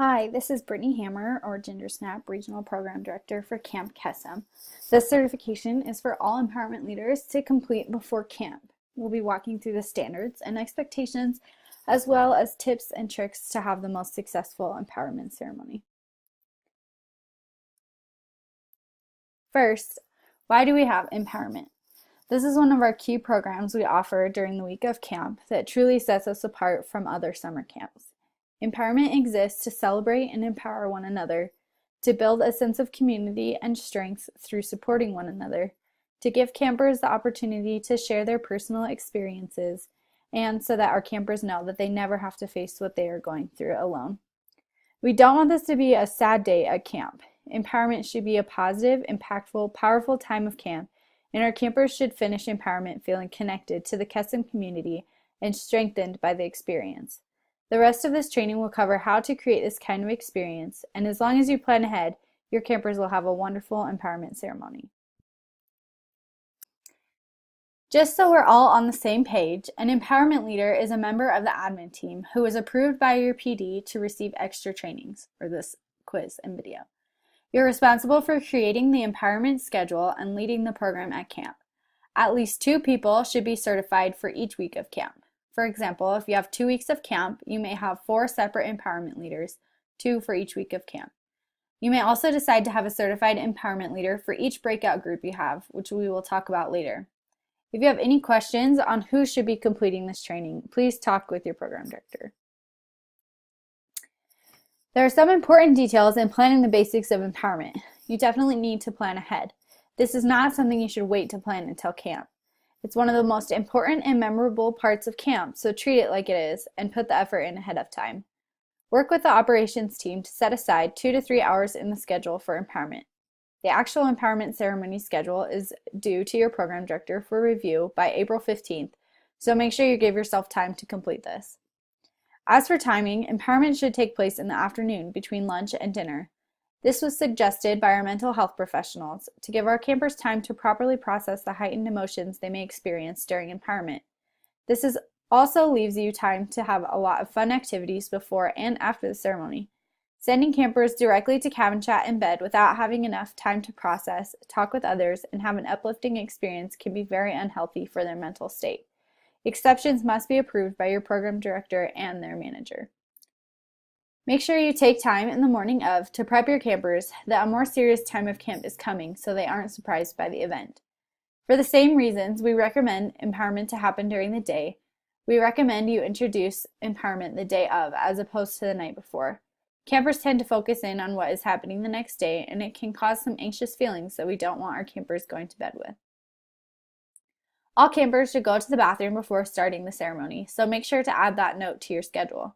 Hi, this is Brittany Hammer, or GingerSnap Regional Program Director for Camp Kesem. This certification is for all empowerment leaders to complete before camp. We'll be walking through the standards and expectations, as well as tips and tricks to have the most successful empowerment ceremony. First, why do we have empowerment? This is one of our key programs we offer during the week of camp that truly sets us apart from other summer camps. Empowerment exists to celebrate and empower one another, to build a sense of community and strength through supporting one another, to give campers the opportunity to share their personal experiences, and so that our campers know that they never have to face what they are going through alone. We don't want this to be a sad day at camp. Empowerment should be a positive, impactful, powerful time of camp, and our campers should finish empowerment feeling connected to the Kesem community and strengthened by the experience. The rest of this training will cover how to create this kind of experience, and as long as you plan ahead, your campers will have a wonderful empowerment ceremony. Just so we're all on the same page, an empowerment leader is a member of the admin team who is approved by your PD to receive extra trainings, or this quiz and video. You're responsible for creating the empowerment schedule and leading the program at camp. At least 2 people should be certified for each week of camp. For example, if you have 2 weeks of camp, you may have 4 separate empowerment leaders, 2 for each week of camp. You may also decide to have a certified empowerment leader for each breakout group you have, which we will talk about later. If you have any questions on who should be completing this training, please talk with your program director. There are some important details in planning the basics of empowerment. You definitely need to plan ahead. This is not something you should wait to plan until camp. It's one of the most important and memorable parts of camp, so treat it like it is and put the effort in ahead of time. Work with the operations team to set aside 2 to 3 hours in the schedule for empowerment. The actual empowerment ceremony schedule is due to your program director for review by April 15th, so make sure you give yourself time to complete this. As for timing, empowerment should take place in the afternoon between lunch and dinner. This was suggested by our mental health professionals to give our campers time to properly process the heightened emotions they may experience during empowerment. This also leaves you time to have a lot of fun activities before and after the ceremony. Sending campers directly to cabin chat in bed without having enough time to process, talk with others, and have an uplifting experience can be very unhealthy for their mental state. Exceptions must be approved by your program director and their manager. Make sure you take time in the morning of to prep your campers that a more serious time of camp is coming so they aren't surprised by the event. For the same reasons we recommend empowerment to happen during the day, we recommend you introduce empowerment the day of as opposed to the night before. Campers tend to focus in on what is happening the next day, and it can cause some anxious feelings that we don't want our campers going to bed with. All campers should go to the bathroom before starting the ceremony, so make sure to add that note to your schedule.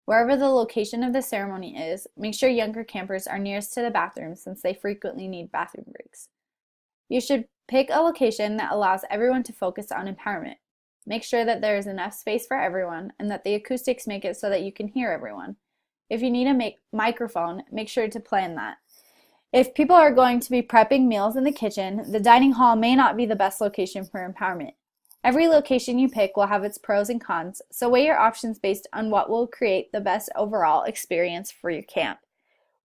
Wherever the location of the ceremony is, make sure younger campers are nearest to the bathroom since they frequently need bathroom breaks. You should pick a location that allows everyone to focus on empowerment. Make sure that there is enough space for everyone and that the acoustics make it so that you can hear everyone. If you need a microphone, make sure to plan that. If people are going to be prepping meals in the kitchen, the dining hall may not be the best location for empowerment. Every location you pick will have its pros and cons, so weigh your options based on what will create the best overall experience for your camp.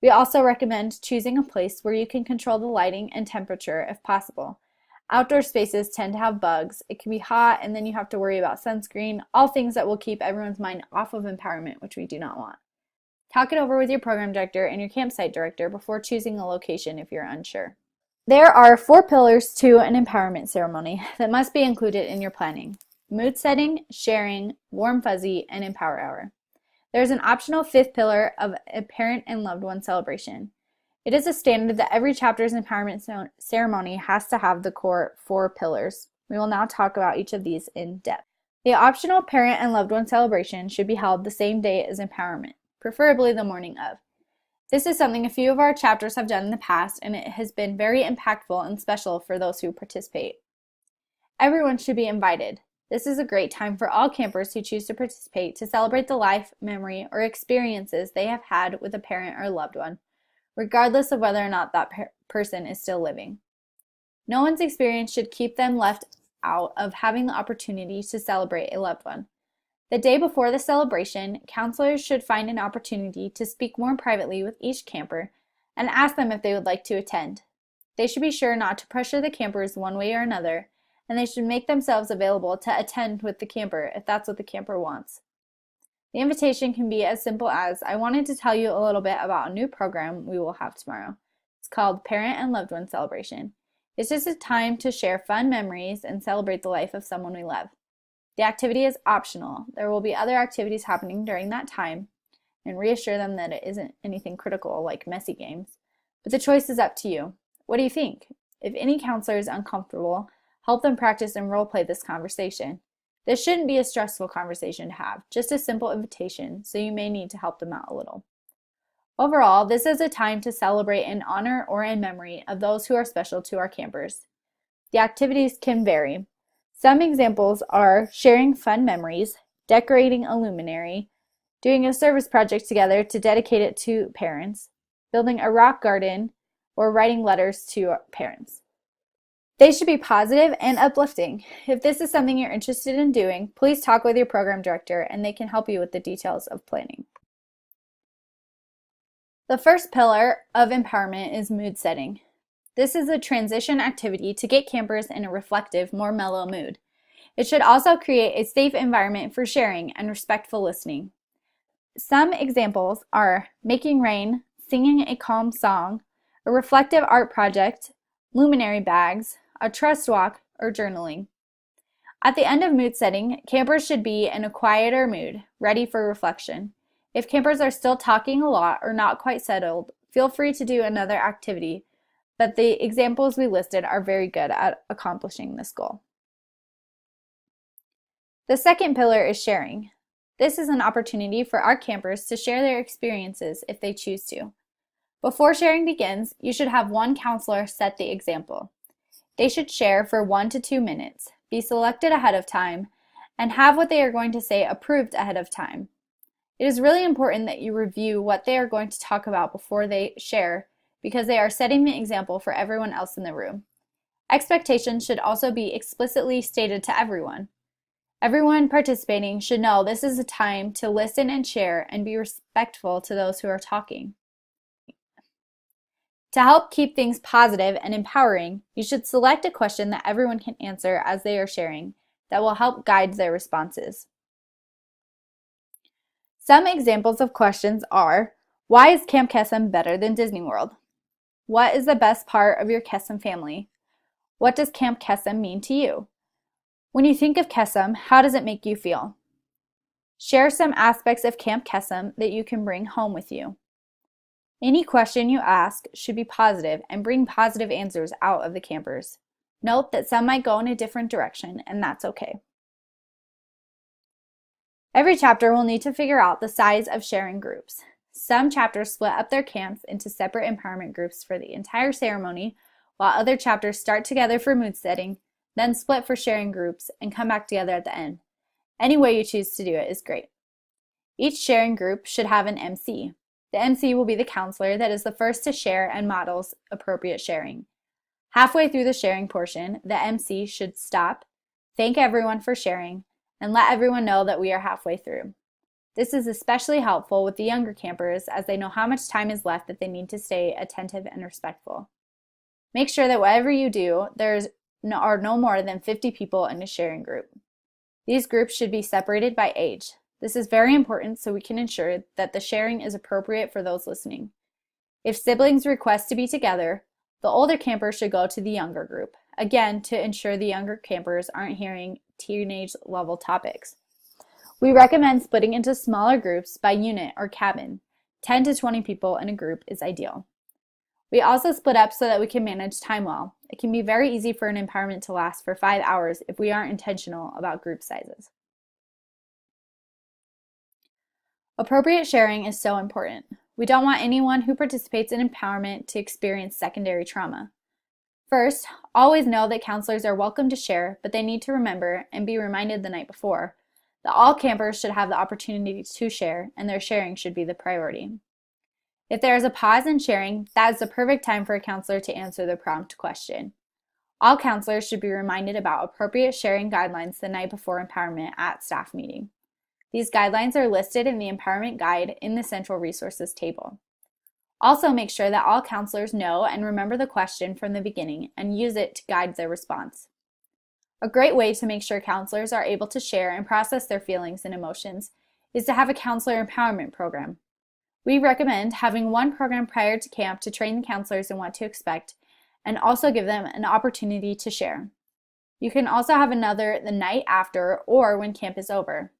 We also recommend choosing a place where you can control the lighting and temperature if possible. Outdoor spaces tend to have bugs, it can be hot, and then you have to worry about sunscreen, all things that will keep everyone's mind off of empowerment, which we do not want. Talk it over with your program director and your campsite director before choosing a location if you're unsure. There are 4 pillars to an empowerment ceremony that must be included in your planning: mood setting, sharing, warm fuzzy, and empower hour. There's an optional 5th pillar of a parent and loved one celebration. It is a standard that every chapter's empowerment ceremony has to have the core 4 pillars. We will now talk about each of these in depth. The optional parent and loved one celebration should be held the same day as empowerment, preferably the morning of. This is something a few of our chapters have done in the past, and it has been very impactful and special for those who participate. Everyone should be invited. This is a great time for all campers who choose to participate to celebrate the life, memory, or experiences they have had with a parent or loved one, regardless of whether or not that person is still living. No one's experience should keep them left out of having the opportunity to celebrate a loved one. The day before the celebration, counselors should find an opportunity to speak more privately with each camper and ask them if they would like to attend. They should be sure not to pressure the campers one way or another, and they should make themselves available to attend with the camper if that's what the camper wants. The invitation can be as simple as, I wanted to tell you a little bit about a new program we will have tomorrow. It's called Parent and Loved One Celebration. It's just a time to share fun memories and celebrate the life of someone we love. The activity is optional. There will be other activities happening during that time, and reassure them that it isn't anything critical like messy games. But the choice is up to you. What do you think? If any counselor is uncomfortable, help them practice and role play this conversation. This shouldn't be a stressful conversation to have, just a simple invitation, so you may need to help them out a little. Overall, this is a time to celebrate in honor or in memory of those who are special to our campers. The activities can vary. Some examples are sharing fun memories, decorating a luminary, doing a service project together to dedicate it to parents, building a rock garden, or writing letters to parents. They should be positive and uplifting. If this is something you're interested in doing, please talk with your program director and they can help you with the details of planning. The first pillar of empowerment is mood setting. This is a transition activity to get campers in a reflective, more mellow mood. It should also create a safe environment for sharing and respectful listening. Some examples are making rain, singing a calm song, a reflective art project, luminary bags, a trust walk, or journaling. At the end of mood setting, campers should be in a quieter mood, ready for reflection. If campers are still talking a lot or not quite settled, feel free to do another activity, but the examples we listed are very good at accomplishing this goal. The second pillar is sharing. This is an opportunity for our campers to share their experiences if they choose to. Before sharing begins, you should have one counselor set the example. They should share for 1 to 2 minutes, be selected ahead of time, and have what they are going to say approved ahead of time. It is really important that you review what they are going to talk about before they share because they are setting the example for everyone else in the room. Expectations should also be explicitly stated to everyone. Everyone participating should know this is a time to listen and share and be respectful to those who are talking. To help keep things positive and empowering, you should select a question that everyone can answer as they are sharing that will help guide their responses. Some examples of questions are, why is Camp Kesem better than Disney World? What is the best part of your Kesem family? What does Camp Kesem mean to you? When you think of Kesem, how does it make you feel? Share some aspects of Camp Kesem that you can bring home with you. Any question you ask should be positive and bring positive answers out of the campers. Note that some might go in a different direction, and that's okay. Every chapter will need to figure out the size of sharing groups. Some chapters split up their camps into separate empowerment groups for the entire ceremony, while other chapters start together for mood setting, then split for sharing groups, and come back together at the end. Any way you choose to do it is great. Each sharing group should have an MC. The MC will be the counselor that is the first to share and models appropriate sharing. Halfway through the sharing portion, the MC should stop, thank everyone for sharing, and let everyone know that we are halfway through. This is especially helpful with the younger campers as they know how much time is left that they need to stay attentive and respectful. Make sure that whatever you do, there are no more than 50 people in a sharing group. These groups should be separated by age. This is very important so we can ensure that the sharing is appropriate for those listening. If siblings request to be together, the older campers should go to the younger group, again to ensure the younger campers aren't hearing teenage level topics. We recommend splitting into smaller groups by unit or cabin. 10 to 20 people in a group is ideal. We also split up so that we can manage time well. It can be very easy for an empowerment to last for 5 hours if we aren't intentional about group sizes. Appropriate sharing is so important. We don't want anyone who participates in empowerment to experience secondary trauma. First, always know that counselors are welcome to share, but they need to remember and be reminded the night before that all campers should have the opportunity to share and their sharing should be the priority. If there is a pause in sharing, that is the perfect time for a counselor to answer the prompt question. All counselors should be reminded about appropriate sharing guidelines the night before empowerment at staff meeting. These guidelines are listed in the Empowerment Guide in the Central Resources table. Also, make sure that all counselors know and remember the question from the beginning and use it to guide their response. A great way to make sure counselors are able to share and process their feelings and emotions is to have a counselor empowerment program. We recommend having one program prior to camp to train the counselors in what to expect and also give them an opportunity to share. You can also have another the night after or when camp is over.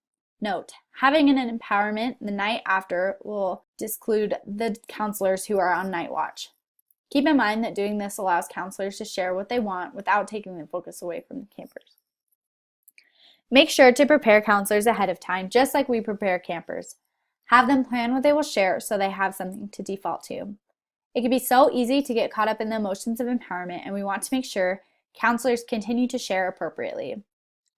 Note, having an empowerment the night after will disclude the counselors who are on night watch. Keep in mind that doing this allows counselors to share what they want without taking the focus away from the campers. Make sure to prepare counselors ahead of time, just like we prepare campers. Have them plan what they will share so they have something to default to. It can be so easy to get caught up in the emotions of empowerment, and we want to make sure counselors continue to share appropriately.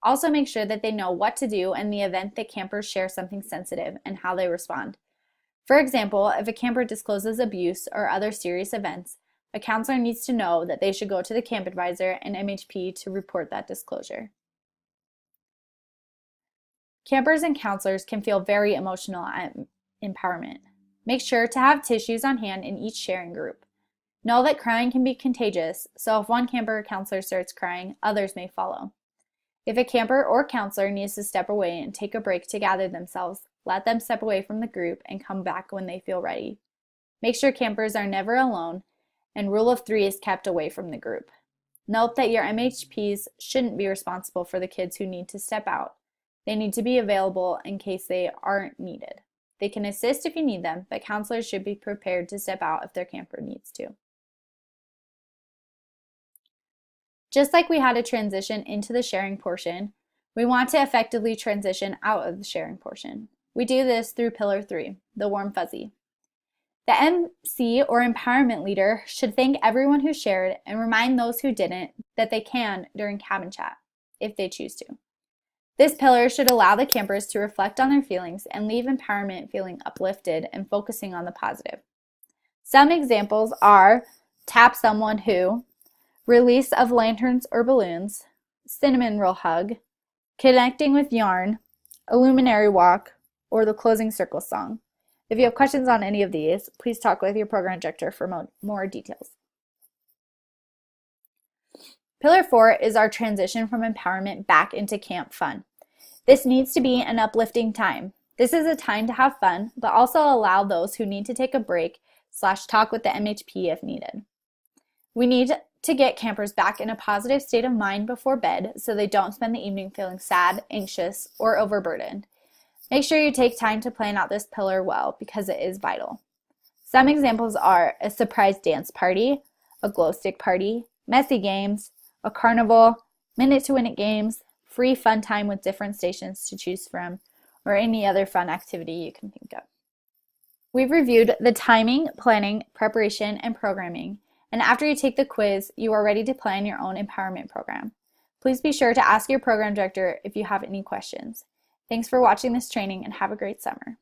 Also, make sure that they know what to do in the event that campers share something sensitive and how they respond. For example, if a camper discloses abuse or other serious events, a counselor needs to know that they should go to the camp advisor and MHP to report that disclosure. Campers and counselors can feel very emotional at empowerment. Make sure to have tissues on hand in each sharing group. Know that crying can be contagious, so if one camper or counselor starts crying, others may follow. If a camper or counselor needs to step away and take a break to gather themselves, let them step away from the group and come back when they feel ready. Make sure campers are never alone, and rule of 3 is kept away from the group. Note that your MHPs shouldn't be responsible for the kids who need to step out. They need to be available in case they aren't needed. They can assist if you need them, but counselors should be prepared to step out if their camper needs to. Just like we had to transition into the sharing portion, we want to effectively transition out of the sharing portion. We do this through Pillar 3, the warm fuzzy. The MC or empowerment leader should thank everyone who shared and remind those who didn't that they can during cabin chat, if they choose to. This pillar should allow the campers to reflect on their feelings and leave empowerment feeling uplifted and focusing on the positive. Some examples are tap someone who, release of lanterns or balloons, cinnamon roll hug, connecting with yarn, a luminary walk, or the closing circle song. If you have questions on any of these, please talk with your program director for more details. Pillar 4 is our transition from empowerment back into camp fun. This needs to be an uplifting time. This is a time to have fun, but also allow those who need to take a break / talk with the MHP if needed. We need to get campers back in a positive state of mind before bed so they don't spend the evening feeling sad, anxious, or overburdened. Make sure you take time to plan out this pillar well because it is vital. Some examples are a surprise dance party, a glow stick party, messy games, a carnival, minute to win it games, free fun time with different stations to choose from, or any other fun activity you can think of. We've reviewed the timing, planning, preparation, and programming, and after you take the quiz, you are ready to plan your own empowerment program. Please be sure to ask your program director if you have any questions. Thanks for watching this training and have a great summer.